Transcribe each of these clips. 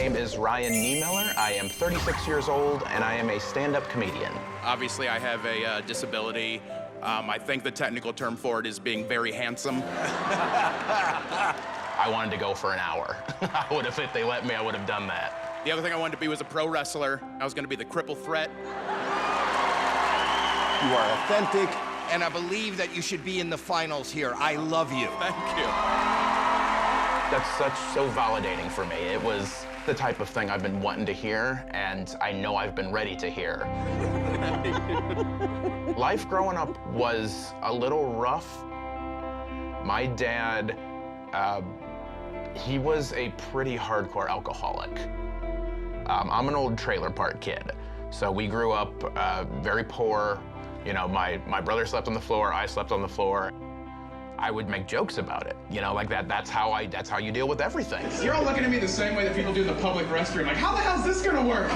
name is Ryan Niemiller. I am 36 years old, and I am a stand-up comedian. Obviously, I have a disability. I think the technical term for it is being very handsome. I wanted to go for an hour. I would have, if they let me, I would have done that. The other thing I wanted to be was a pro wrestler. I was gonna be the cripple threat. You are authentic, and I believe that you should be in the finals here. I love you. Thank you. That's so validating for me. It was the type of thing I've been wanting to hear, and I know I've been ready to hear. Life growing up was a little rough. My dad, he was a pretty hardcore alcoholic. I'm an old trailer park kid, so we grew up very poor. You know, my brother slept on the floor, I slept on the floor. I would make jokes about it, you know, like that's how you deal with everything. You're all looking at me the same way that people do in the public restroom, like, how the hell's this gonna work?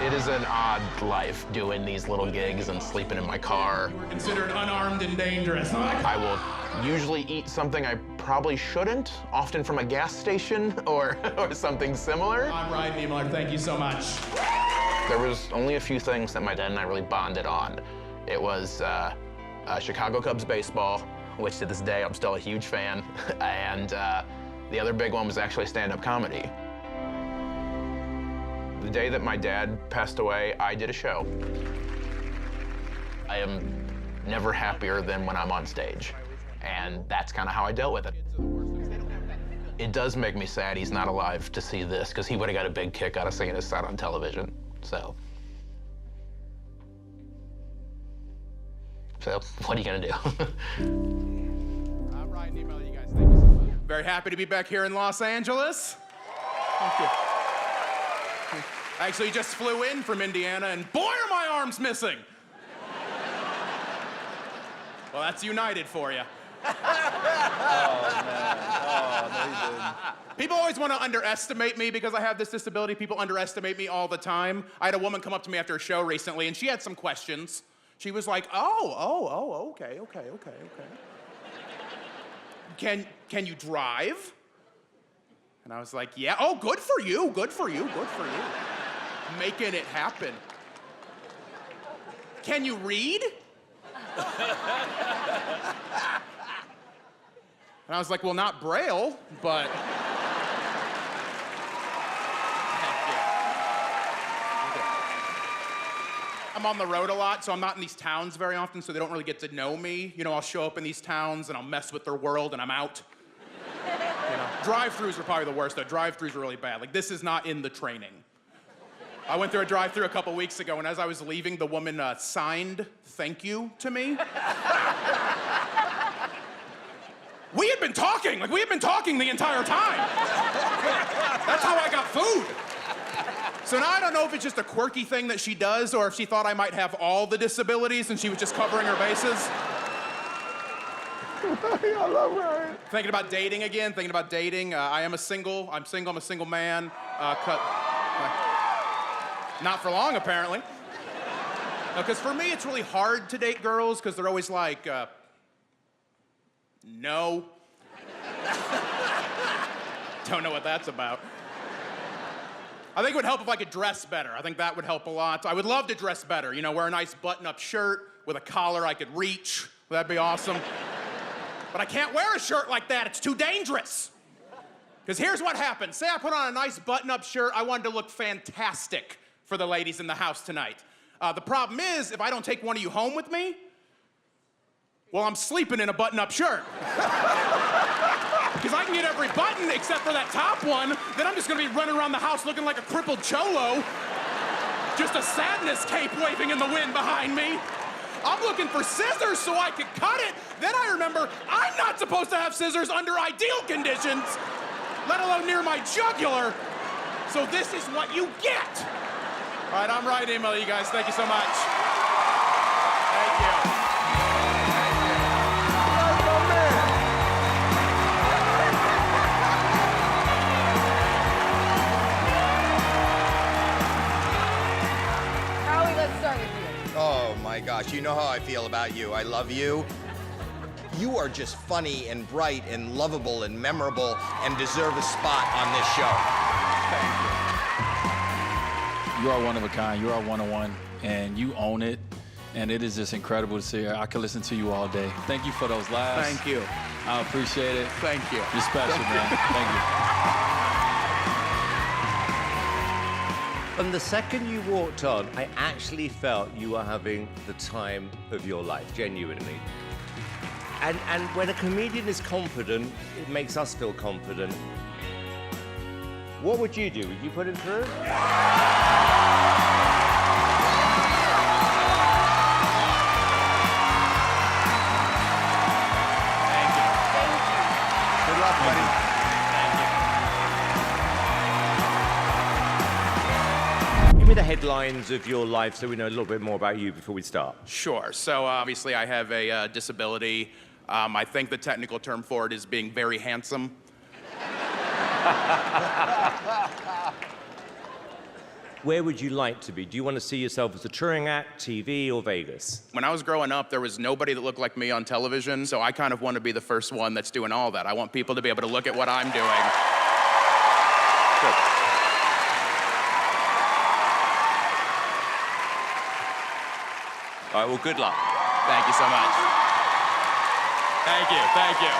It is an odd life doing these little gigs and sleeping in my car. We're considered unarmed and dangerous. I will usually eat something I probably shouldn't, often from a gas station or something similar. I'm Ryan Niemiller, thank you so much. There was only a few things that my dad and I really bonded on. It was Chicago Cubs baseball, which to this day I'm still a huge fan, and the other big one was actually stand-up comedy. The day that my dad passed away, I did a show. I am never happier than when I'm on stage, and that's kind of how I dealt with it. It does make me sad he's not alive to see this, because he would have got a big kick out of seeing his son on television, so what are you gonna do? I'm Ryan Niemiller, you guys. Thank you so much. Very happy to be back here in Los Angeles. Thank you. I actually just flew in from Indiana, and boy, are my arms missing. Well, that's United for you. Oh, man. Oh, no, you didn't. People always want to underestimate me because I have this disability. People underestimate me all the time. I had a woman come up to me after a show recently, and she had some questions. She was like, okay. Can you drive? And I was like, yeah. Oh, good for you. Making it happen. Can you read? And I was like, well, not Braille, but. I'm on the road a lot, so I'm not in these towns very often, so they don't really get to know me. You know, I'll show up in these towns and I'll mess with their world and I'm out. You know, drive-thrus are probably the worst, though. Drive-thrus are really bad. Like, this is not in the training. I went through a drive-thru a couple weeks ago, and as I was leaving, the woman signed thank you to me. We had been talking the entire time. That's how I got food. So now I don't know if it's just a quirky thing that she does or if she thought I might have all the disabilities and she was just covering her bases. I love Ryan. Thinking about dating again, I'm single, I'm a single man. Not for long, apparently. Because for me, it's really hard to date girls because they're always like, no. Don't know what that's about. I think it would help if I could dress better. I think that would help a lot. I would love to dress better. You know, wear a nice button-up shirt with a collar I could reach. That'd be awesome. But I can't wear a shirt like that. It's too dangerous. Because here's what happens. Say I put on a nice button-up shirt. I wanted to look fantastic for the ladies in the house tonight. The problem is, if I don't take one of you home with me, well, I'm sleeping in a button-up shirt. Because I can get every button except for that top one, then I'm just gonna be running around the house looking like a crippled cholo. Just a sadness cape waving in the wind behind me. I'm looking for scissors so I can cut it. Then I remember I'm not supposed to have scissors under ideal conditions, let alone near my jugular. So this is what you get. All right, I'm Ryan Niemiller, you guys. Thank you so much. Thank you. Oh my gosh, you know how I feel about you. I love you. You are just funny and bright and lovable and memorable and deserve a spot on this show. You are one of a kind. You are one-on-one, and you own it. And it is just incredible to see. I could listen to you all day. Thank you for those laughs. Thank you. I appreciate it. Thank you. You're special, man. Thank you. And the second you walked on, I actually felt you were having the time of your life, genuinely. And when a comedian is confident, it makes us feel confident. What would you do? Would you put him through? Good luck, buddy. Give me the headlines of your life so we know a little bit more about you before we start. Sure. So obviously I have a disability. I think the technical term for it is being very handsome. Where would you like to be? Do you want to see yourself as a touring act, TV, or Vegas? When I was growing up, there was nobody that looked like me on television, so I kind of want to be the first one that's doing all that. I want people to be able to look at what I'm doing. Good. All right, well, good luck. Thank you so much. Thank you, thank you.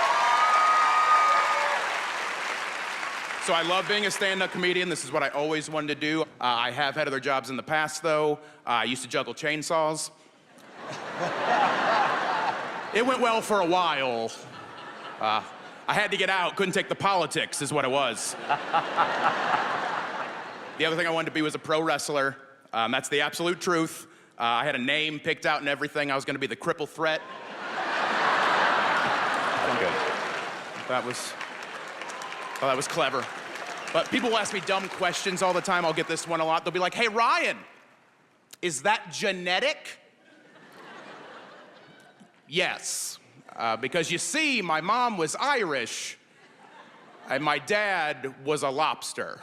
So I love being a stand-up comedian. This is what I always wanted to do. I have had other jobs in the past, though. I used to juggle chainsaws. It went well for a while. I had to get out, couldn't take the politics, is what it was. The other thing I wanted to be was a pro wrestler. That's the absolute truth. I had a name picked out and everything. I was going to be the Cripple Threat. That was clever. But people will ask me dumb questions all the time. I'll get this one a lot. They'll be like, hey, Ryan, is that genetic? Yes. Because you see, my mom was Irish, and my dad was a lobster.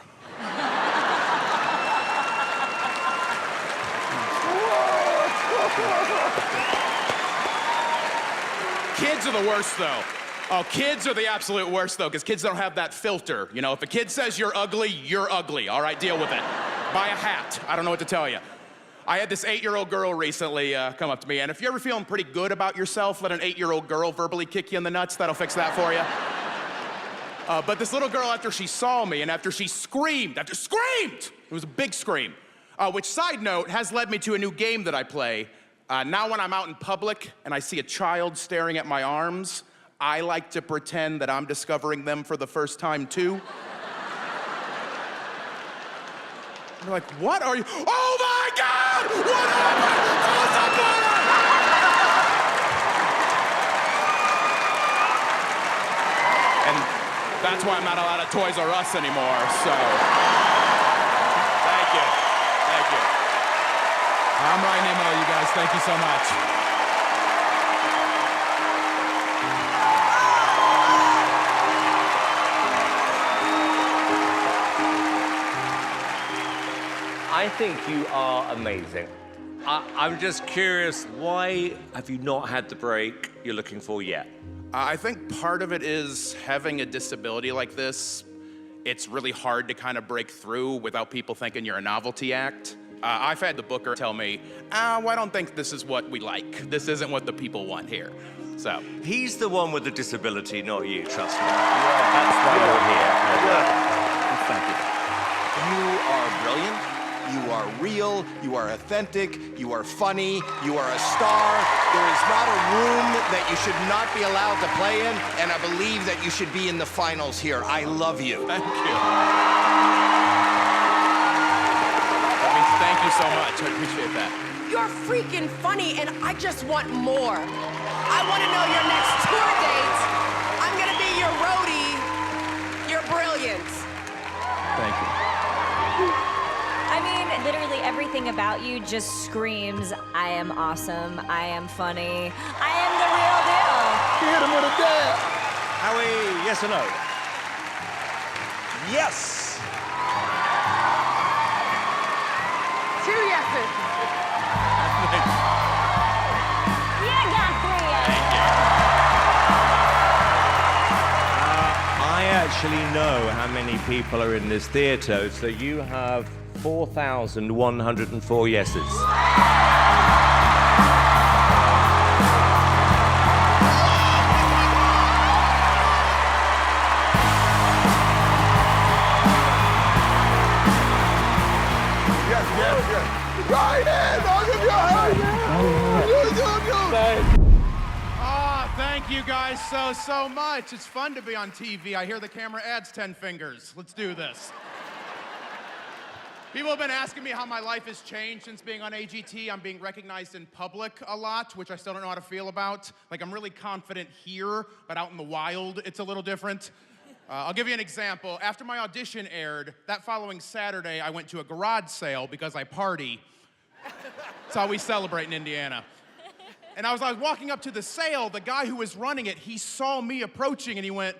Kids are the worst, though. Oh, kids are the absolute worst, though, because kids don't have that filter. You know, if a kid says you're ugly, all right, deal with it. Buy a hat. I don't know what to tell you. I had this 8-year-old girl recently come up to me, and if you're ever feeling pretty good about yourself, let an 8-year-old girl verbally kick you in the nuts. That'll fix that for you. But this little girl, after she saw me, and after she screamed, it was a big scream, which, side note, has led me to a new game that I play. Now when I'm out in public and I see a child staring at my arms, I like to pretend that I'm discovering them for the first time, too. They're like, what are you? Oh, my God! What happened? Call somebody! And that's why I'm not allowed at Toys R Us anymore, so. Thank you. Thank you. I'm Ryan Niemiller, you guys. Thank you so much. I think you are amazing. I'm just curious, why have you not had the break you're looking for yet? I think part of it is having a disability like this. It's really hard to kind of break through without people thinking you're a novelty act. I've had the booker tell me, well, I don't think this is what we like. This isn't what the people want here. So. He's the one with the disability, not you, trust me. Yeah. That's why you're here. Thank you. You are brilliant. You are real, you are authentic, you are funny, you are a star. There is not a room that you should not be allowed to play in, and I believe that you should be in the finals here. I love you. Thank you. That means thank you so much. I appreciate that. You're freaking funny, and I just want more. I want to know your next tour dates. I'm gonna be your roadie. You're brilliant. Thank you. I mean, literally everything about you just screams, I am awesome, I am funny, I am the real deal. Hit him with a dab. Howie, yes or no? Yes. 2 yeses. Yeah, I got 3 yeses. I actually know how many people are in this theater, so you have 4,104 yeses. Thank you guys so much. It's fun to be on TV. I hear the camera adds 10 fingers. Let's do this. People have been asking me how my life has changed since being on AGT. I'm being recognized in public a lot, which I still don't know how to feel about. Like, I'm really confident here, but out in the wild, it's a little different. I'll give you an example. After my audition aired, that following Saturday, I went to a garage sale because I party. That's how we celebrate in Indiana. And I was walking up to the sale, the guy who was running it, he saw me approaching and he went,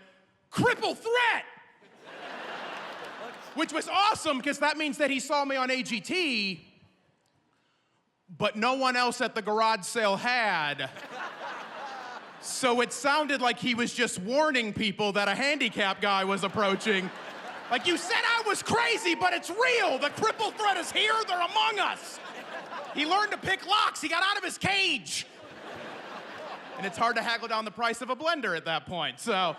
"Triple threat!" Which was awesome, because that means that he saw me on AGT, but no one else at the garage sale had. So it sounded like he was just warning people that a handicap guy was approaching. Like, "You said I was crazy, but it's real. The triple threat is here, they're among us." He learned to pick locks, he got out of his cage. And it's hard to haggle down the price of a blender at that point, so.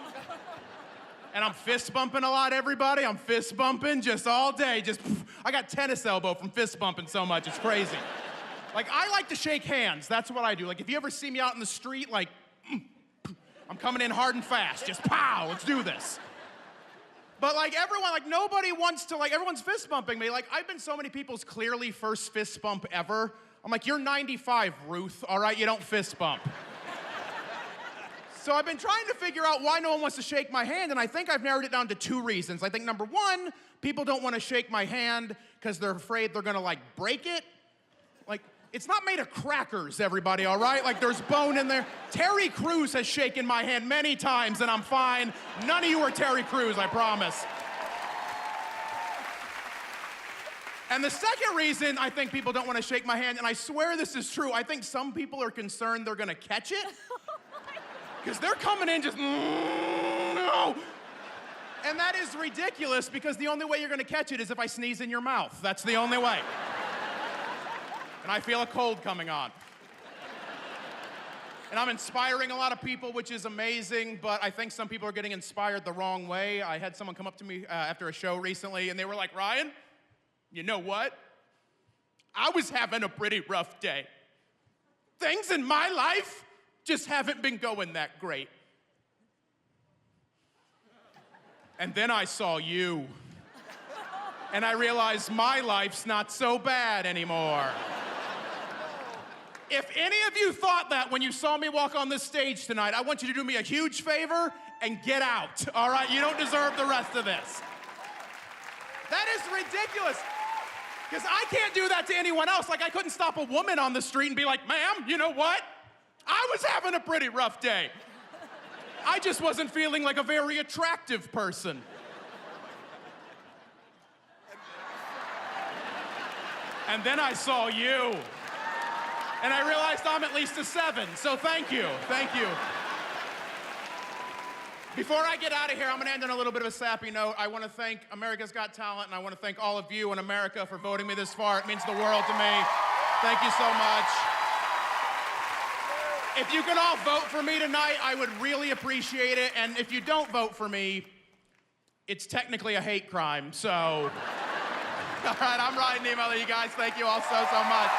And I'm fist bumping a lot, everybody. I'm fist bumping just all day. I got tennis elbow from fist bumping so much, it's crazy. Like, I like to shake hands, that's what I do. Like, if you ever see me out in the street, like, I'm coming in hard and fast, just pow, let's do this. But like, everyone, like, nobody wants to, like, everyone's fist bumping me. Like, I've been so many people's clearly first fist bump ever. I'm like, "You're 95, Ruth, all right? You don't fist bump." So I've been trying to figure out why no one wants to shake my hand, and I think I've narrowed it down to 2 reasons. I think number 1, people don't want to shake my hand because they're afraid they're gonna, like, break it. Like, it's not made of crackers, everybody, all right? Like, there's bone in there. Terry Crews has shaken my hand many times, and I'm fine. None of you are Terry Crews, I promise. And the second reason I think people don't want to shake my hand, and I swear this is true, I think some people are concerned they're gonna catch it. Because they're coming in just, no. And that is ridiculous, because the only way you're gonna catch it is if I sneeze in your mouth. That's the only way. And I feel a cold coming on. And I'm inspiring a lot of people, which is amazing, but I think some people are getting inspired the wrong way. I had someone come up to me after a show recently, and they were like, "Ryan, you know what? I was having a pretty rough day. Things in my life just haven't been going that great. And then I saw you. And I realized my life's not so bad anymore." If any of you thought that when you saw me walk on this stage tonight, I want you to do me a huge favor and get out, all right? You don't deserve the rest of this. That is ridiculous. Because I can't do that to anyone else. Like, I couldn't stop a woman on the street and be like, "Ma'am, you know what? I was having a pretty rough day. I just wasn't feeling like a very attractive person." And then I saw you. And I realized I'm at least a 7, so thank you, thank you. Before I get out of here, I'm gonna end on a little bit of a sappy note. I wanna thank America's Got Talent, and I wanna thank all of you in America for voting me this far. It means the world to me. Thank you so much. If you could all vote for me tonight, I would really appreciate it. And if you don't vote for me, it's technically a hate crime, so. All right, I'm Ryan Niemiller, you guys. Thank you all so much.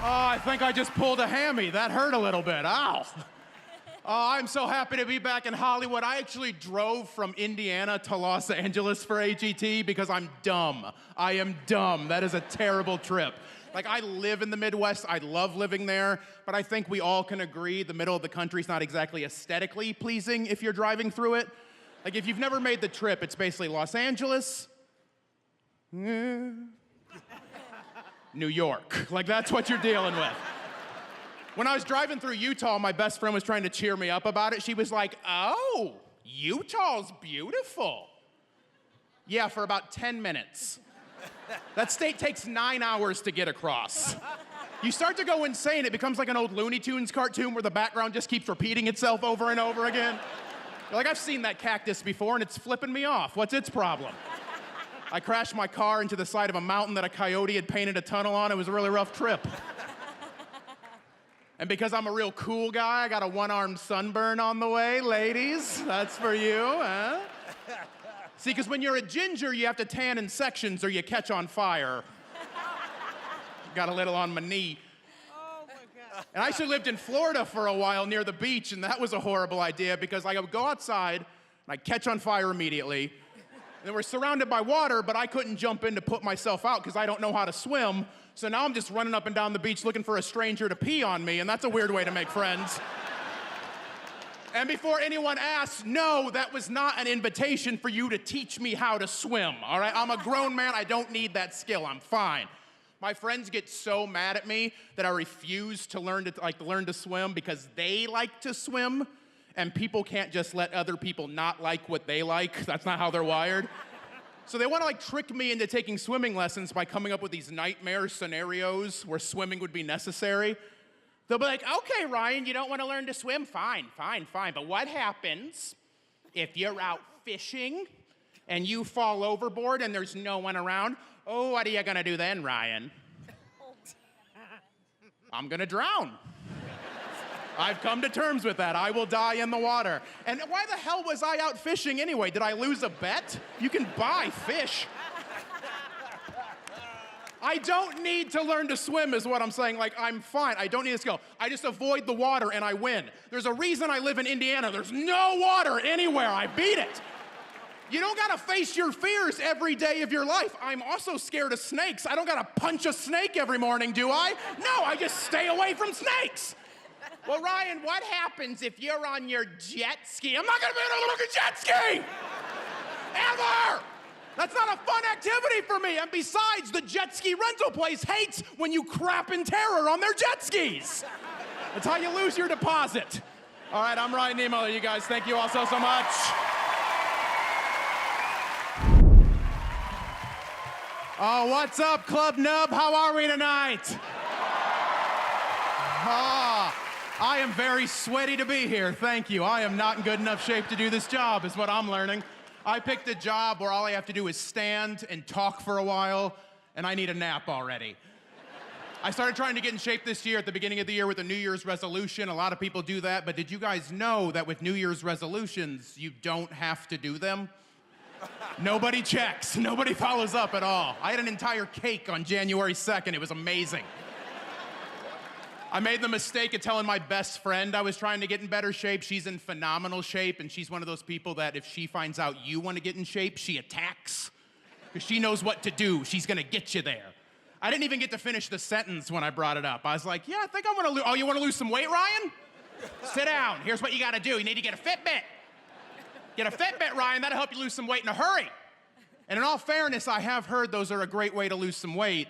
Oh, I think I just pulled a hammy. That hurt a little bit. Ow. Oh, I'm so happy to be back in Hollywood. I actually drove from Indiana to Los Angeles for AGT because I'm dumb. I am dumb. That is a terrible trip. Like, I live in the Midwest. I love living there. But I think we all can agree the middle of the country is not exactly aesthetically pleasing if you're driving through it. Like, if you've never made the trip, it's basically Los Angeles, New York. Like, that's what you're dealing with. When I was driving through Utah, my best friend was trying to cheer me up about it. She was like, "Oh, Utah's beautiful." Yeah, for about 10 minutes. That state takes 9 hours to get across. You start to go insane. It becomes like an old Looney Tunes cartoon where the background just keeps repeating itself over and over again. You're like, I've seen that cactus before and it's flipping me off. What's its problem? I crashed my car into the side of a mountain that a coyote had painted a tunnel on. It was a really rough trip. And because I'm a real cool guy, I got a one-armed sunburn on the way. Ladies, that's for you, huh? See, because when you're a ginger, you have to tan in sections or you catch on fire. Got a little on my knee. Oh, my God. And I actually lived in Florida for a while near the beach, and that was a horrible idea because I would go outside, and I'd catch on fire immediately. And we're surrounded by water, but I couldn't jump in to put myself out because I don't know how to swim. So now I'm just running up and down the beach looking for a stranger to pee on me, and that's a weird way to make friends. And before anyone asks, no, that was not an invitation for you to teach me how to swim, all right? I'm a grown man. I don't need that skill. I'm fine. My friends get so mad at me that I refuse to learn to swim because they like to swim, and people can't just let other people not like what they like. That's not how they're wired. So they want to trick me into taking swimming lessons by coming up with these nightmare scenarios where swimming would be necessary. They'll be like, okay, Ryan, you don't want to learn to swim? Fine. But what happens if you're out fishing and you fall overboard and there's no one around? Oh, what are you going to do then, Ryan? I'm going to drown. I've come to terms with that. I will die in the water. And why the hell was I out fishing anyway? Did I lose a bet? You can buy fish. I don't need to learn to swim is what I'm saying. I'm fine. I don't need a skill. I just avoid the water and I win. There's a reason I live in Indiana. There's no water anywhere. I beat it. You don't gotta face your fears every day of your life. I'm also scared of snakes. I don't gotta punch a snake every morning, do I? No, I just stay away from snakes. Well, Ryan, what happens if you're on your jet ski? I'm not gonna be able to look at jet ski! Ever! That's not a fun activity for me. And besides, the jet ski rental place hates when you crap in terror on their jet skis. That's how you lose your deposit. All right, I'm Ryan Niemiller. You guys, thank you all so much. Oh, what's up, Club Nub? How are we tonight? I am very sweaty to be here. Thank you. I am not in good enough shape to do this job, is what I'm learning. I picked a job where all I have to do is stand and talk for a while, and I need a nap already. I started trying to get in shape this year at the beginning of the year with a New Year's resolution. A lot of people do that, but did you guys know that with New Year's resolutions, you don't have to do them? Nobody checks. Nobody follows up at all. I had an entire cake on January 2nd. It was amazing. I made the mistake of telling my best friend I was trying to get in better shape. She's in phenomenal shape, and she's one of those people that if she finds out you want to get in shape, she attacks. Because she knows what to do. She's going to get you there. I didn't even get to finish the sentence when I brought it up. I was like, yeah, I think I want to lose. Oh, you want to lose some weight, Ryan? Sit down. Here's what you got to do. You need to get a Fitbit. Get a Fitbit, Ryan. That'll help you lose some weight in a hurry. And in all fairness, I have heard those are a great way to lose some weight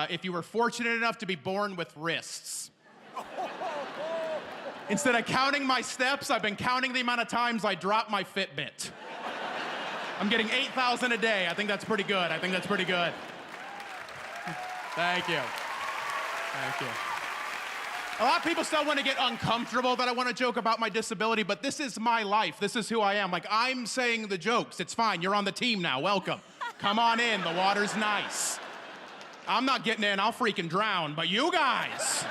if you were fortunate enough to be born with wrists. Instead of counting my steps, I've been counting the amount of times I drop my Fitbit. I'm getting 8,000 a day. I think that's pretty good. Thank you. Thank you. A lot of people still want to get uncomfortable that I want to joke about my disability, but this is my life. This is who I am. I'm saying the jokes. It's fine. You're on the team now. Welcome. Come on in. The water's nice. I'm not getting in. I'll freaking drown, but you guys.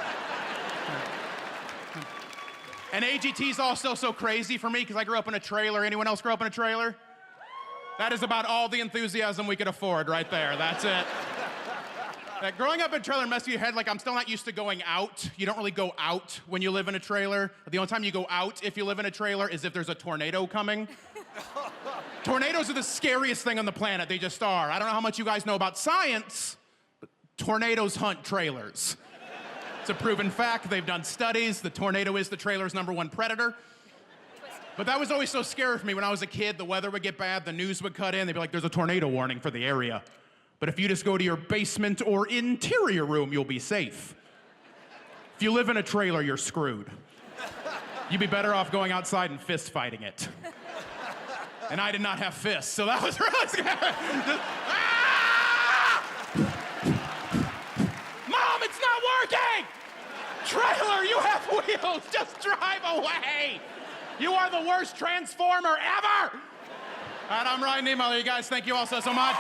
And AGT's also so crazy for me because I grew up in a trailer. Anyone else grow up in a trailer? That is about all the enthusiasm we could afford right there. That's it. Growing up in a trailer messes with your head. I'm still not used to going out. You don't really go out when you live in a trailer. The only time you go out if you live in a trailer is if there's a tornado coming. Tornadoes are the scariest thing on the planet. They just are. I don't know how much you guys know about science, but tornadoes hunt trailers. It's a proven fact. They've done studies. The tornado is the trailer's #1 predator. But that was always so scary for me. When I was a kid, the weather would get bad, the news would cut in, they'd be like, there's a tornado warning for the area. But if you just go to your basement or interior room, you'll be safe. If you live in a trailer, you're screwed. You'd be better off going outside and fist fighting it. And I did not have fists, so that was really scary. Mom, it's not working! Trailer, you have wheels, just drive away! You are the worst transformer ever! And I'm Ryan Niemiller. You guys, thank you all so much.